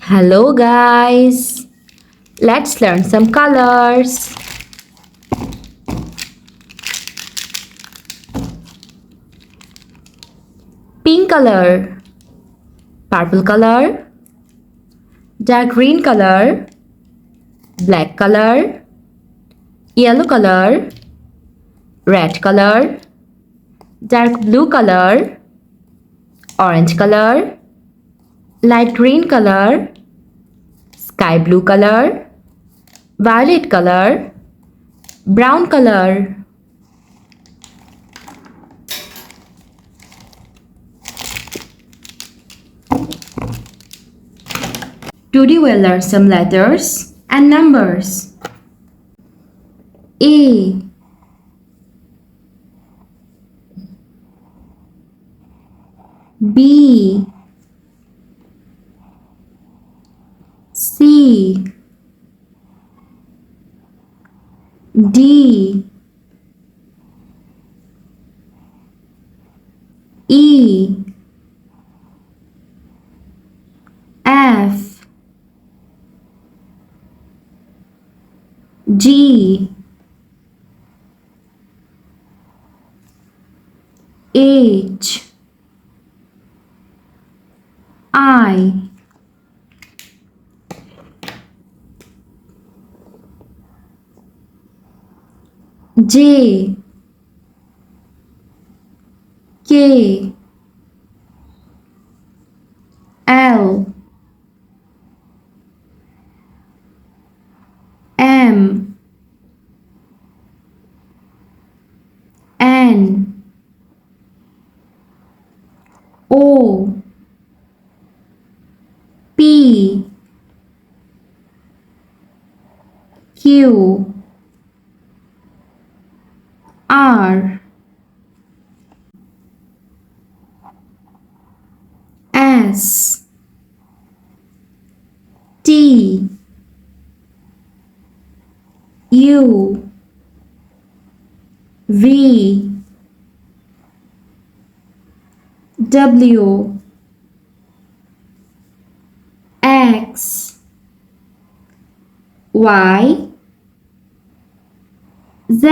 Hello guys, let's learn some colors. Pink color, purple color, dark green color, black color, yellow color, red color, dark blue color, orange color, light green color, sky blue color, violet color, brown color. Today we'll learn some letters and numbers. A, B, C, D, E, F, G, H, I, J, K, L, M, N, O, P, Q, R, S, T, U, V, W, X, Y, Z.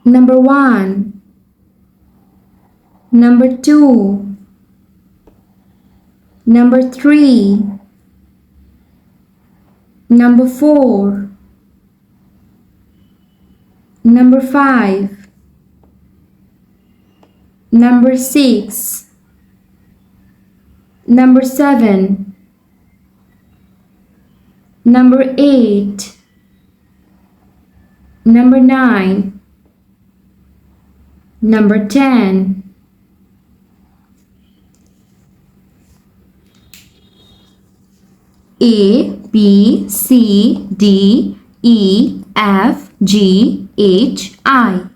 Number 1, number 2, number 3, number 4, number 5, number 6, number 7, number 8, number 9, number 10, A, B, C, D, E, F, G, H, I,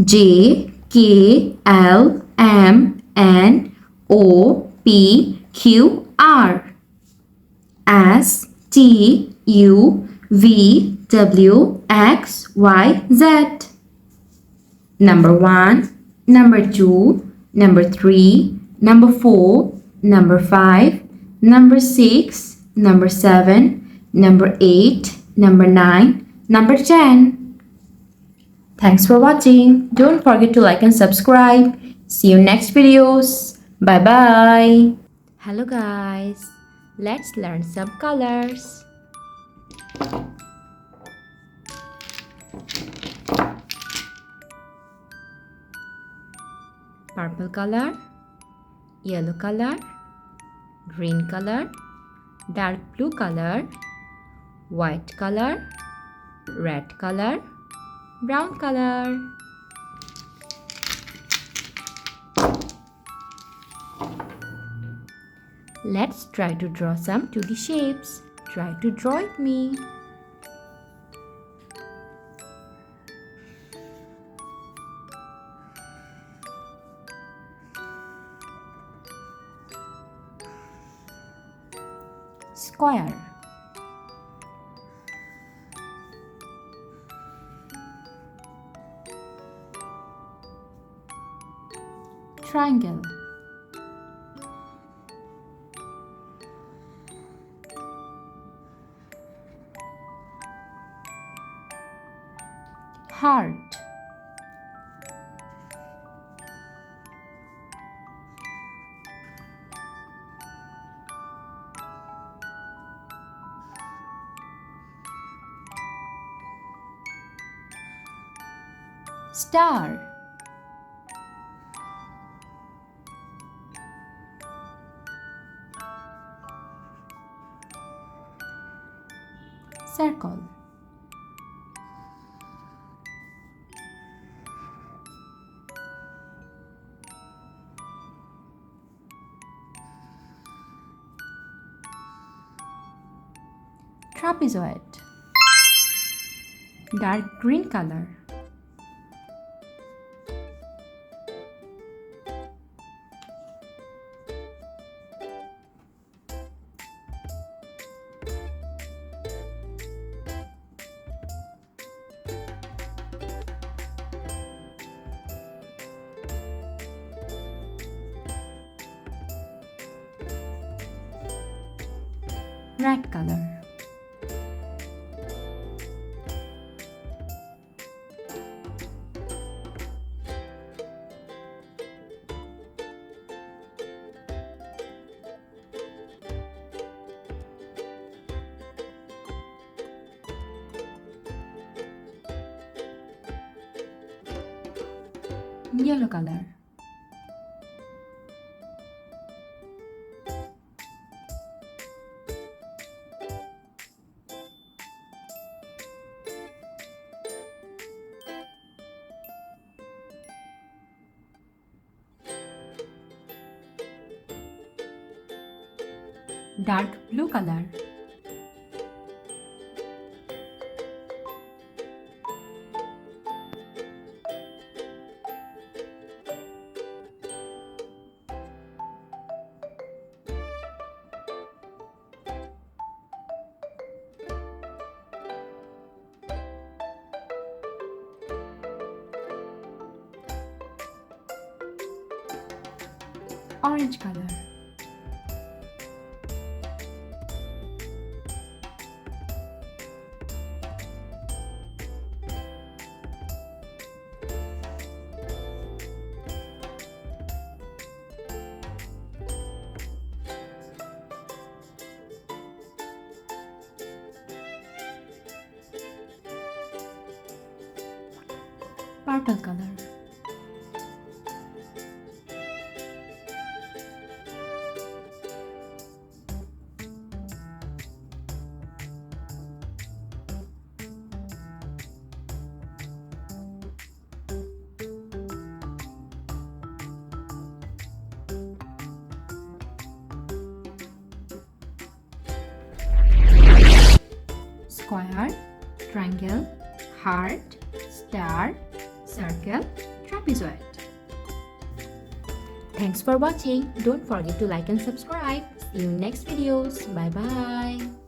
J, K, L, M, N, O, P, Q, R, S, T, U, V, W, X, Y, Z. Number 1, number 2, number 3, number 4, number 5, number 6, number 7, number 8, number 9, number 10. Thanks for watching. Don't forget to like and subscribe. See you next videos. Bye bye. Hello guys. Let's learn some colors. Purple color, yellow color, green color, dark blue color, white color, red color, brown color. Let's try to draw some 2D shapes. Try to draw with me. Square, triangle, heart, star, circle, trapezoid, dark green color, red color, yellow color, dark blue color, orange color, purple color, square, triangle, heart, star, circle, trapezoid. Thanks for watching. Don't forget to like and subscribe. See you in next videos. Bye bye.